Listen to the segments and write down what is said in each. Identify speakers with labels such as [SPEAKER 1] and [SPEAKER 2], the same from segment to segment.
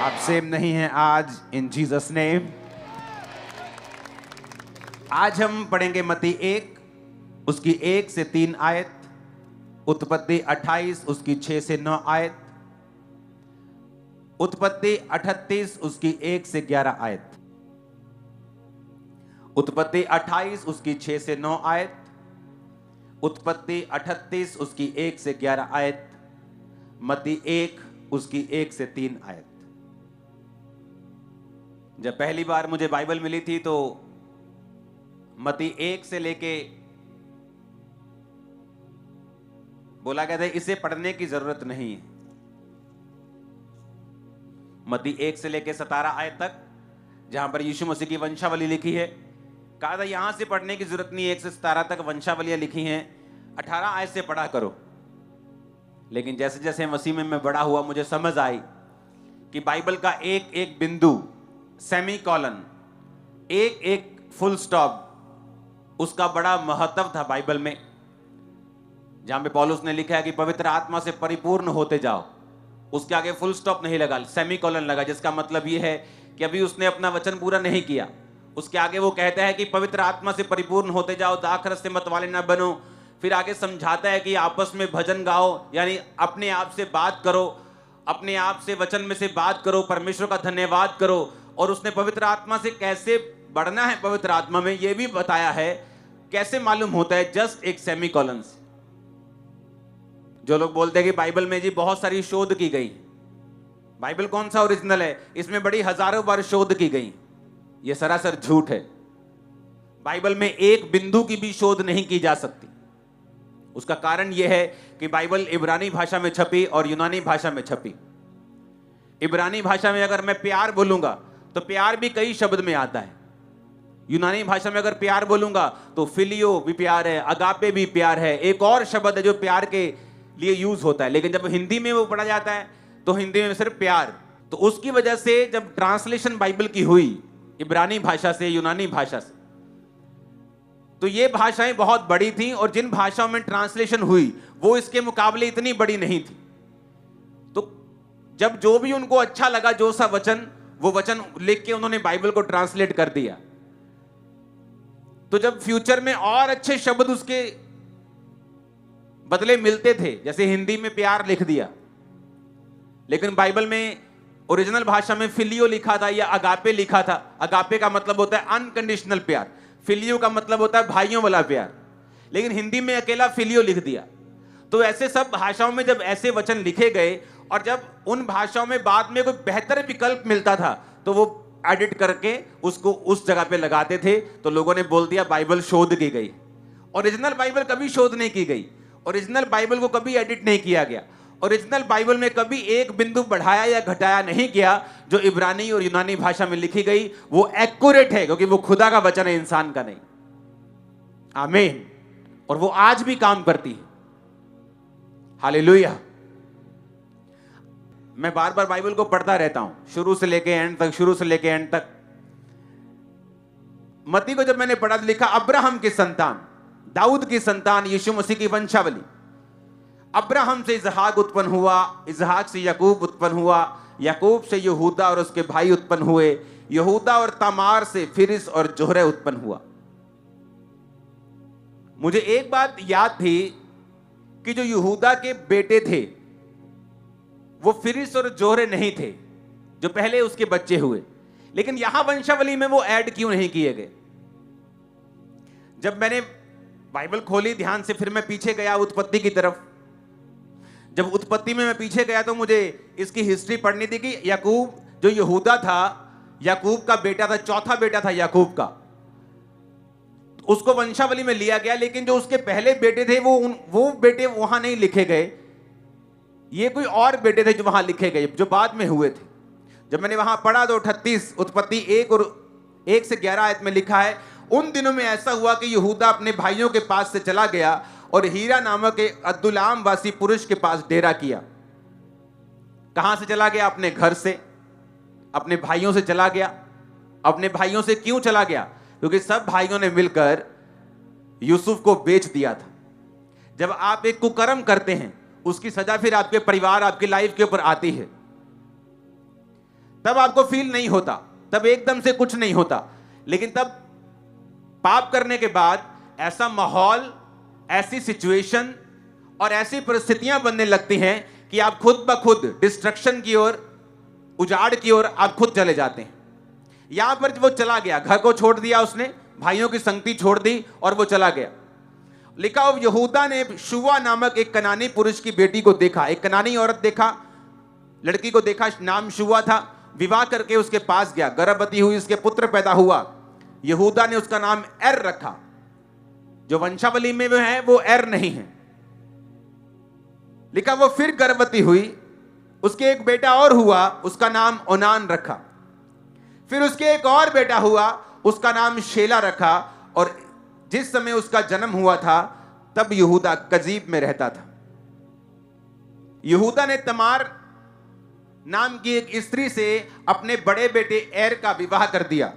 [SPEAKER 1] आप सेम नहीं हैं आज, इन जीसस नेम। आज हम पढ़ेंगे मत्ती 1 उसकी 1 से 3 आयत, उत्पत्ति 28 उसकी 6 से 9 आयत, उत्पत्ति 38 उसकी 1 से 11 आयत, उत्पत्ति 28 उसकी 6 से 9 आयत, उत्पत्ति 38 उसकी 1 से 11 आयत, मत्ती 1 उसकी 1 से 3 आयत। जब पहली बार मुझे बाइबल मिली थी तो मत्ती 1 से लेके बोला गया था इसे पढ़ने की जरूरत नहीं है। मत्ती 1 से लेके 17 आयत तक जहां पर यीशु मसीह की वंशावली लिखी है, कहा था यहां से पढ़ने की जरूरत नहीं है। 1 से 17 तक वंशावलियां लिखी हैं, 18 आयत से पढ़ा करो। लेकिन जैसे जैसे मसीह में मैं बड़ा हुआ मुझे समझ आई कि बाइबल का एक एक बिंदु, सेमी कॉलन, एक एक फुल स्टॉप, उसका बड़ा महत्व था बाइबल में। जहां पे पौलुस ने लिखा है कि पवित्र आत्मा से परिपूर्ण होते जाओ, उसके आगे फुल स्टॉप नहीं लगा, सेमी कॉलन लगा, जिसका मतलब यह है कि अभी उसने अपना वचन पूरा नहीं किया। उसके आगे वो कहता है कि पवित्र आत्मा से परिपूर्ण होते जाओ, दाखरस से मतवाले ना बनो। फिर आगे समझाता है कि आपस में भजन गाओ, यानी अपने आप से बात करो, अपने आप से वचन में से बात करो, परमेश्वर का धन्यवाद करो। और उसने पवित्र आत्मा से कैसे बढ़ना है, पवित्र आत्मा में यह भी बताया है। कैसे मालूम होता है? जस्ट एक सेमी कॉलन से। जो लोग बोलते हैं कि बाइबल में जी बहुत सारी शोध की गई, बाइबल कौन सा ओरिजिनल है, इसमें बड़ी हजारों बार शोध की गई, यह सरासर झूठ है। बाइबल में एक बिंदु की भी शोध नहीं की जा सकती। उसका कारण यह है कि बाइबल इब्रानी भाषा में छपी और यूनानी भाषा में छपी। इब्रानी भाषा में अगर मैं प्यार बोलूंगा तो प्यार भी कई शब्द में आता है। यूनानी भाषा में अगर प्यार बोलूंगा तो फिलियो भी प्यार है, अगापे भी प्यार है, एक और शब्द है जो प्यार के लिए यूज होता है। लेकिन जब हिंदी में वो पढ़ा जाता है तो हिंदी में सिर्फ प्यार। तो उसकी वजह से जब ट्रांसलेशन बाइबल की हुई इब्रानी भाषा से यूनानी भाषा से, तो ये भाषाएं बहुत बड़ी थी और जिन भाषाओं में ट्रांसलेशन हुई वो इसके मुकाबले इतनी बड़ी नहीं थी। तो जब जो भी उनको अच्छा लगा, जो सा वचन, वो वचन लिख के उन्होंने बाइबल को ट्रांसलेट कर दिया। तो जब फ्यूचर में और अच्छे शब्द उसके बदले मिलते थे, जैसे हिंदी में प्यार लिख दिया, लेकिन बाइबल में ओरिजिनल भाषा में फिलियो लिखा था या अगापे लिखा था। अगापे का मतलब होता है अनकंडीशनल प्यार, फिलियो का मतलब होता है भाइयों वाला प्यार, लेकिन हिंदी में अकेला फिलियो लिख दिया। तो ऐसे सब भाषाओं में जब ऐसे वचन लिखे गए और जब उन भाषाओं में बाद में कोई बेहतर विकल्प मिलता था तो वो एडिट करके उसको उस जगह पे लगाते थे। तो लोगों ने बोल दिया बाइबल शोध की गई। ओरिजिनल बाइबल कभी शोध नहीं की गई, ओरिजिनल बाइबल को कभी एडिट नहीं किया गया, ओरिजिनल बाइबल में कभी एक बिंदु बढ़ाया या घटाया नहीं गया। जो इब्रानी और यूनानी भाषा में लिखी गई वो एक्यूरेट है, क्योंकि वो खुदा का वचन है, इंसान का नहीं। आमीन। और वो आज भी काम करती है। हालेलुया। मैं बार बार बाइबल को पढ़ता रहता हूं, शुरू से लेके एंड तक, शुरू से लेके एंड तक। मत्ती को जब मैंने पढ़ा तो लिखा अब्राहम की संतान, दाऊद की संतान, यीशु मसीह की वंशावली। अब्राहम से इसहाक उत्पन्न हुआ, इसहाक से याकूब उत्पन्न हुआ, याकूब से यहूदा और उसके भाई उत्पन्न हुए, यहूदा और तामार से फिरिस और जोहरे उत्पन्न हुआ। मुझे एक बात याद थी कि जो यहूदा के बेटे थे वो फिरिस और जोहरे नहीं थे, जो पहले उसके बच्चे हुए। लेकिन यहां वंशावली में वो ऐड क्यों नहीं किए गए? जब मैंने बाइबल खोली ध्यान से, फिर मैं पीछे गया उत्पत्ति की तरफ। जब उत्पत्ति में मैं पीछे गया तो मुझे इसकी हिस्ट्री पढ़नी थी कि याकूब जो यहूदा था, याकूब का बेटा था, चौथा बेटा था याकूब का, उसको वंशावली में लिया गया। लेकिन जो उसके पहले बेटे थे वो बेटे वहां नहीं लिखे गए। ये कोई और बेटे थे जो वहां लिखे गए, जो बाद में हुए थे। जब मैंने वहां पढ़ा तो 38 उत्पत्ति 1 और 1 से 11 आयत में लिखा है, उन दिनों में ऐसा हुआ कि यहूदा अपने भाइयों के पास से चला गया और हीरा नामक एक अद्दुलाम वासी पुरुष के पास डेरा किया। कहां से चला गया? अपने घर से, अपने भाइयों से चला गया। अपने भाइयों से क्यों चला गया? क्योंकि सब भाइयों ने मिलकर यूसुफ को बेच दिया था। जब आप एक कुकर्म करते हैं उसकी सजा फिर आपके परिवार, आपकी लाइफ के ऊपर आती है। तब आपको फील नहीं होता, तब एकदम से कुछ नहीं होता, लेकिन तब पाप करने के बाद ऐसा माहौल, ऐसी सिचुएशन और ऐसी परिस्थितियां बनने लगती हैं कि आप खुद ब खुद डिस्ट्रक्शन की ओर, उजाड़ की ओर आप खुद चले जाते हैं। यहां पर वो चला गया, घर को छोड़ दिया उसने, भाइयों की संगति छोड़ दी और वो चला गया। लिखा हो यहूदा ने शुवा नामक एक कनानी पुरुष की बेटी को देखा, एक कनानी औरत देखा, लड़की को देखा, नाम शुवा था, विवाह करके उसके पास गया, गर्भवती हुई, उसके पुत्र पैदा हुआ। यहूदा ने उसका नाम एर रखा। जो वंशावली में वो है वो एर नहीं है। लिखा वो फिर गर्भवती हुई, उसके एक बेटा और हुआ, उसका नाम ओनान रखा। फिर उसके एक और बेटा हुआ, उसका नाम शेला रखा। और जिस समय उसका जन्म हुआ था तब यहूदा कजीब में रहता था। यहूदा ने तमार नाम की एक स्त्री से अपने बड़े बेटे एर का विवाह कर दिया,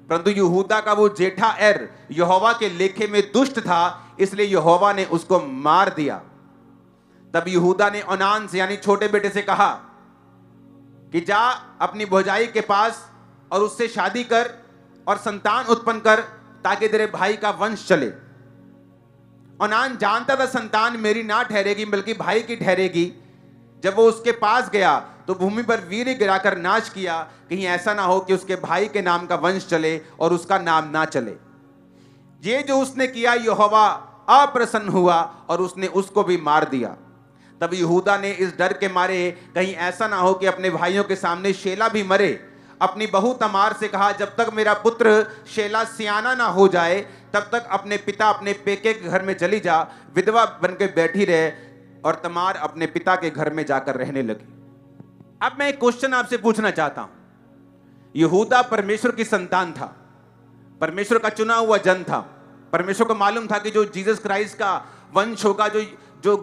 [SPEAKER 1] परंतु यहूदा का वो जेठा एर यहोवा के लेखे में दुष्ट था, इसलिए यहोवा ने उसको मार दिया। तब यहूदा ने ओनान से यानी छोटे बेटे से कहा कि जा अपनी भौजाई के पास और उससे शादी कर और संतान उत्पन्न कर, ताकि तेरे भाई का वंश चले। ओनान जानता था संतान मेरी ना ठहरेगी बल्कि भाई की ठहरेगी। जब वो उसके पास गया तो भूमि पर वीर्य गिराकर नाश किया, कहीं ऐसा ना हो कि उसके भाई के नाम का वंश चले और उसका नाम ना चले। ये जो उसने किया, यहोवा अप्रसन्न हुआ और उसने उसको भी मार दिया। तब यहूदा ने इस डर के मारे कहीं ऐसा ना हो कि अपने भाइयों के सामने शेला भी मरे, अपनी बहू तमार से कहा, जब तक मेरा पुत्र शेला सियाना ना हो जाए तब तक अपने पिता अपने पेके के घर में चली जा, विधवा बनकर बैठी रहे। और तमार अपने पिता के घर में जाकर रहने लगी। अब मैं एक क्वेश्चन आपसे पूछना चाहता हूं। यहूदा परमेश्वर की संतान था, परमेश्वर का चुना हुआ जन था, परमेश्वर को मालूम था कि जो जीसस क्राइस्ट का वंश होगा, जो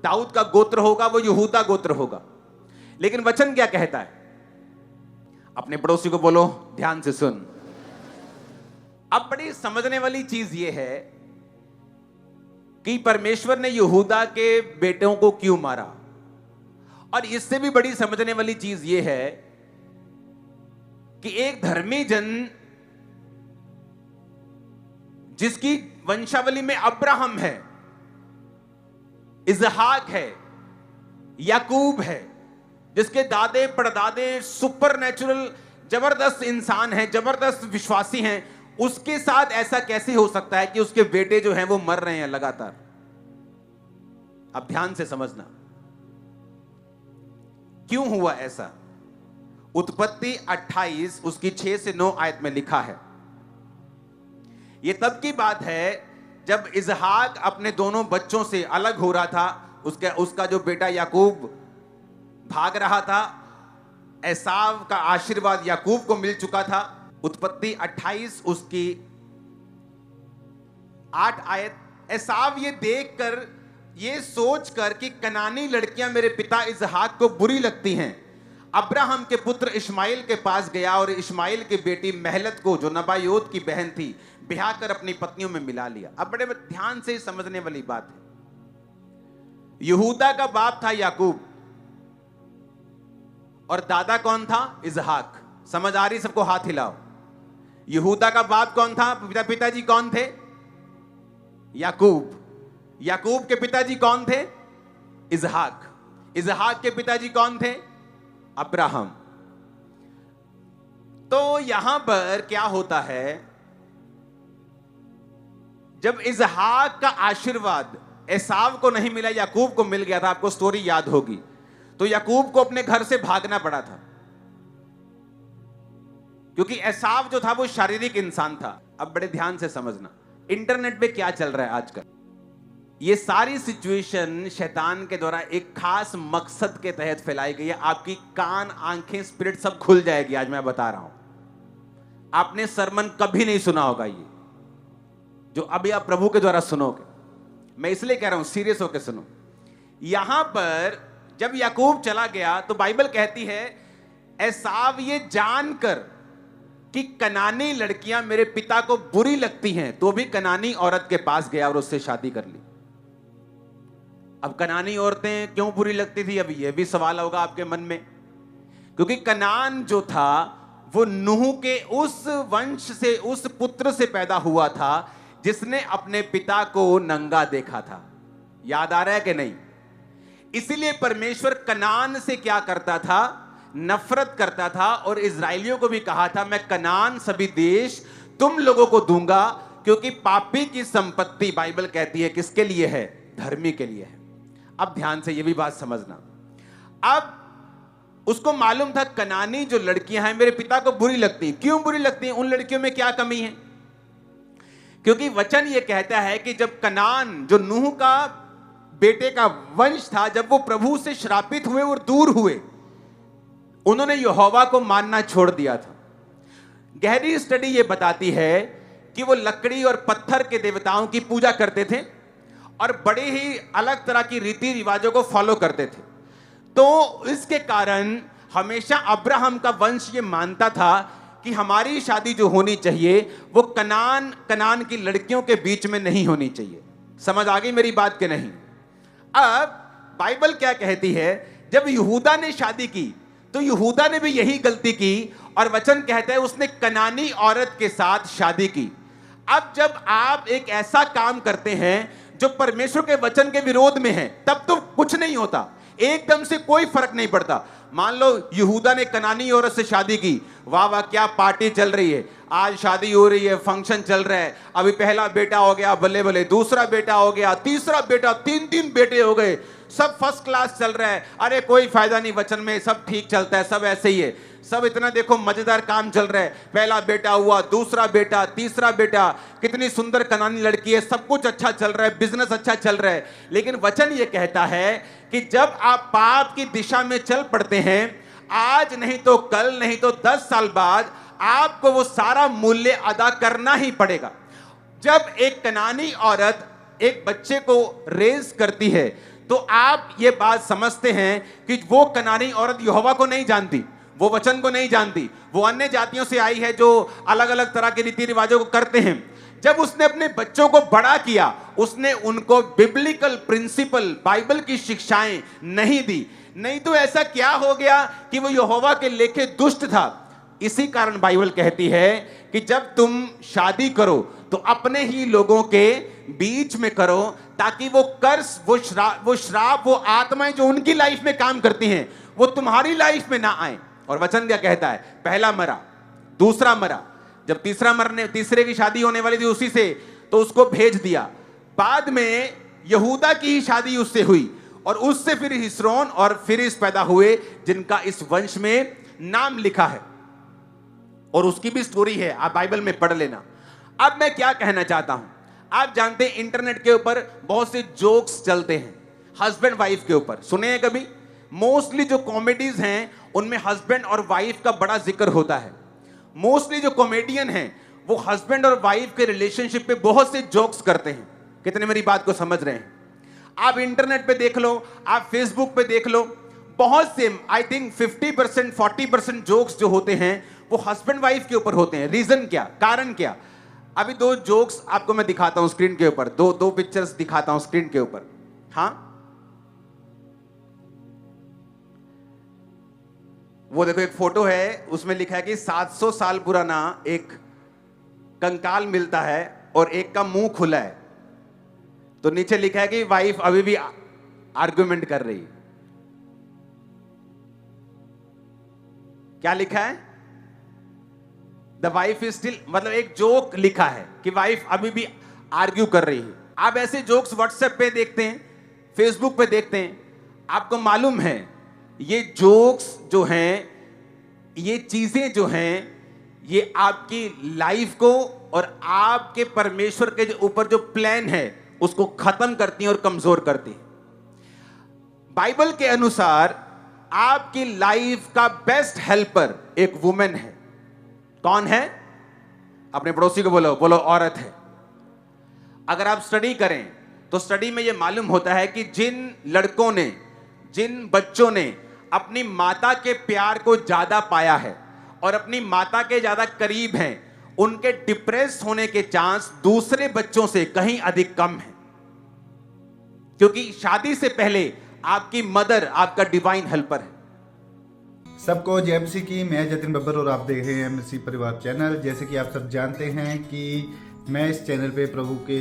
[SPEAKER 1] दाऊद का गोत्र होगा, वो यहूदा गोत्र होगा। लेकिन वचन क्या कहता है? अपने पड़ोसी को बोलो, ध्यान से सुन। अब बड़ी समझने वाली चीज यह है कि परमेश्वर ने यहूदा के बेटों को क्यों मारा, और इससे भी बड़ी समझने वाली चीज यह है कि एक धर्मी जन जिसकी वंशावली में अब्राहम है, इजहाक है, याकूब है, जिसके दादे परदादे सुपर नेचुरल जबरदस्त इंसान हैं, जबरदस्त विश्वासी हैं, उसके साथ ऐसा कैसे हो सकता है कि उसके बेटे जो हैं वो मर रहे हैं लगातार? अब ध्यान से समझना, क्यों हुआ ऐसा? उत्पत्ति 28 उसकी 6 से 9 आयत में लिखा है। यह तब की बात है जब इजहाक अपने दोनों बच्चों से अलग हो रहा था। उसका जो बेटा याकूब भाग रहा था, एसाव का आशीर्वाद याकूब को मिल चुका था। उत्पत्ति 28 उसकी 8 आयत, एसाव ये देखकर, ये सोचकर कि कनानी लड़कियां मेरे पिता इजहाक को बुरी लगती हैं, अब्राहम के पुत्र इश्माइल के पास गया और इश्माइल की बेटी महलत को, जो नबायोत की बहन थी, ब्याह कर अपनी पत्नियों में मिला लिया। अब बड़े ध्यान से समझने वाली बात है। यहूदा का बाप था याकूब और दादा कौन था? इजहाक। समझ आ रही सबको? हाथ हिलाओ। यहूदा का बाप कौन था? पिताजी कौन थे? याकूब। याकूब के पिताजी कौन थे? इजहाक। इजहाक के पिताजी कौन थे? अब्राहम। तो यहां पर क्या होता है, जब इजहाक का आशीर्वाद एसाव को नहीं मिला, याकूब को मिल गया था, आपको स्टोरी याद होगी, तो याकूब को अपने घर से भागना पड़ा था, क्योंकि एसाव जो था वो शारीरिक इंसान था। अब बड़े ध्यान से समझना, इंटरनेट पे क्या चल रहा है आजकल, ये सारी सिचुएशन शैतान के द्वारा एक खास मकसद के तहत फैलाई गई है। आपकी कान, आंखें, स्पिरिट सब खुल जाएगी। आज मैं बता रहा हूं, आपने सरमन कभी नहीं सुना होगा ये जो अभी आप प्रभु के द्वारा सुनोगे। मैं इसलिए कह रहा हूं, सीरियस होकर सुनो। यहां पर जब याकूब चला गया तो बाइबल कहती है एसाव ये जानकर कि कनानी लड़कियां मेरे पिता को बुरी लगती हैं, तो भी कनानी औरत के पास गया और उससे शादी कर ली। अब कनानी औरतें क्यों बुरी लगती थी, अब यह भी सवाल होगा आपके मन में, क्योंकि कनान जो था वो नूह के उस वंश से, उस पुत्र से पैदा हुआ था जिसने अपने पिता को नंगा देखा था। याद आ रहा है कि नहीं? इसीलिए परमेश्वर कनान से क्या करता था? नफरत करता था, और इजराइलियों को भी कहा था मैं कनान सभी देश तुम लोगों को दूंगा, क्योंकि पापी की संपत्ति बाइबल कहती है किसके लिए है? धर्मी के लिए है। अब ध्यान से यह भी बात समझना। अब उसको मालूम था कनानी जो लड़कियां हैं मेरे पिता को बुरी लगती हैं। क्यों बुरी लगती हैं? उन लड़कियों में क्या कमी है? क्योंकि वचन यह कहता है कि जब कनान जो नूह का बेटे का वंश था, जब वो प्रभु से श्रापित हुए और दूर हुए, उन्होंने यहोवा को मानना छोड़ दिया था। गहरी स्टडी ये बताती है कि वो लकड़ी और पत्थर के देवताओं की पूजा करते थे और बड़े ही अलग तरह की रीति रिवाजों को फॉलो करते थे। तो इसके कारण हमेशा अब्राहम का वंश ये मानता था कि हमारी शादी जो होनी चाहिए वो कनान की लड़कियों के बीच में नहीं होनी चाहिए। समझ आ गई मेरी बात के नहीं? अब बाइबल क्या कहती है, जब यहूदा ने शादी की तो यहूदा ने भी यही गलती की, और वचन कहता है उसने कनानी औरत के साथ शादी की। अब जब आप एक ऐसा काम करते हैं जो परमेश्वर के वचन के विरोध में है, तब तो कुछ नहीं होता, एकदम से कोई फर्क नहीं पड़ता। मान लो यहूदा ने कनानी औरत से शादी की, वाह वाह क्या पार्टी चल रही है, आज शादी हो रही है, फंक्शन चल रहा है, अभी पहला बेटा हो गया, बल्ले बल्ले दूसरा बेटा हो गया, तीसरा बेटा, तीन बेटे हो गए, सब फर्स्ट क्लास चल रहा है। अरे कोई फायदा नहीं वचन में, सब ठीक चलता है, सब ऐसे ही है, सब इतना देखो मजेदार काम चल रहा है, पहला बेटा हुआ, दूसरा बेटा, तीसरा बेटा, कितनी सुंदर कनानी लड़की है, सब कुछ अच्छा चल रहा है, बिजनेस अच्छा चल रहा है। लेकिन वचन ये कहता है कि जब आप पाप की दिशा में चल पड़ते हैं, आज नहीं तो कल, नहीं तो 10 साल बाद आपको वो सारा मूल्य अदा करना ही पड़ेगा। जब एक कनानी औरत एक बच्चे को रेज करती है तो आप ये बात समझते हैं कि वो कनानी औरत यहोवा को नहीं जानती, वो वचन को नहीं जानती, वो अन्य जातियों से आई है जो अलग अलग तरह के रीति रिवाजों को करते हैं। जब उसने अपने बच्चों को बड़ा किया, उसने उनको बिब्लिकल प्रिंसिपल, बाइबल की शिक्षाएं नहीं दी। नहीं तो ऐसा क्या हो गया कि वो यहोवा के लेखे दुष्ट था। इसी कारण बाइबल कहती है कि जब तुम शादी करो तो अपने ही लोगों के बीच में करो, ताकि वो कर्स, वो श्राप, वो आत्माएं जो उनकी लाइफ में काम करती हैं वो तुम्हारी लाइफ में ना आए। और वचन क्या कहता है? पहला मरा, दूसरा मरा, जब तीसरे की शादी होने वाली थी उसी से, तो उसको भेज दिया। बाद में यहूदा की ही शादी उससे हुई, और उससे फिर हिस्रोन और फिरिस पैदा हुए, जिनका इस वंश में नाम लिखा है, और उसकी भी स्टोरी है, आप बाइबल में पढ़ लेना। अब मैं क्या कहना चाहता हूं, आप जानते हैं इंटरनेट के ऊपर बहुत से जोक्स चलते हैं हस्बैंड वाइफ के ऊपर, सुने हैं कभी? मोस्टली जो कॉमेडीज हैं उनमें हस्बैंड और वाइफ का बड़ा जिक्र होता है। मोस्टली जो कॉमेडियन हैं वो हस्बैंड और वाइफ के रिलेशनशिप पे बहुत से जोक्स करते हैं। कितने मेरी बात को समझ रहे हैं? आप इंटरनेट पे देख लो, आप फेसबुक पे देख लो, बहुत से, आई थिंक 50% 40% जोक्स जो होते हैं वो हस्बैंड वाइफ के ऊपर होते हैं। रीजन क्या, कारण क्या? अभी 2 जोक्स आपको मैं दिखाता हूं स्क्रीन के ऊपर, दो पिक्चर्स दिखाता हूं स्क्रीन के ऊपर। हाँ, वो देखो एक फोटो है, उसमें लिखा है कि 700 साल पुराना एक कंकाल मिलता है और एक का मुंह खुला है, तो नीचे लिखा है कि वाइफ अभी भी आर्गुमेंट कर रही। क्या लिखा है? द वाइफ इज स्टिल, मतलब एक जोक लिखा है कि वाइफ अभी भी आर्ग्यू कर रही है। आप ऐसे जोक्स व्हाट्सएप पे देखते हैं, फेसबुक पे देखते हैं, आपको मालूम है ये जोक्स जो हैं, ये चीजें जो हैं, ये आपकी लाइफ को और आपके परमेश्वर के ऊपर जो प्लान है उसको खत्म करती हैं और कमजोर करती हैं। बाइबल के अनुसार आपकी लाइफ का बेस्ट हेल्पर एक वुमेन है। कौन है? अपने पड़ोसी को बोलो, बोलो औरत है। अगर आप स्टडी करें तो स्टडी में यह मालूम होता है कि जिन लड़कों ने, जिन बच्चों ने अपनी माता के प्यार को ज्यादा पाया है और अपनी माता के ज्यादा करीब हैं, उनके डिप्रेस होने के चांस दूसरे बच्चों से कहीं अधिक कम है, क्योंकि शादी से पहले आपकी मदर आपका डिवाइन हेल्पर है।
[SPEAKER 2] सबको जय मसीह की। मैं जतिन बब्बर और आप देख रहे हैं मसीह परिवार चैनल। जैसे कि आप सब जानते हैं कि मैं इस चैनल पे प्रभु के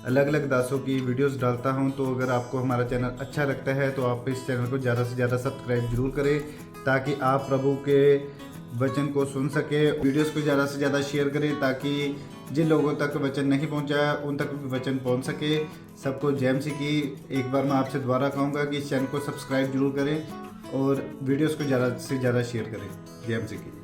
[SPEAKER 2] अलग अलग दासों की वीडियोस डालता हूं, तो अगर आपको हमारा चैनल अच्छा लगता है तो आप इस चैनल को ज़्यादा से ज़्यादा सब्सक्राइब जरूर करें, ताकि आप प्रभु के वचन को सुन सके। वीडियोस को ज़्यादा से ज़्यादा शेयर करें, ताकि जिन लोगों तक वचन नहीं पहुंचा उन तक भी वचन पहुंच सके। सबको जय मसीह की। एक बार मैं आपसे दोबारा कहूँगा कि इस चैनल को सब्सक्राइब जरूर करें और वीडियोस को ज़्यादा से ज़्यादा शेयर करें। जय मसीह की।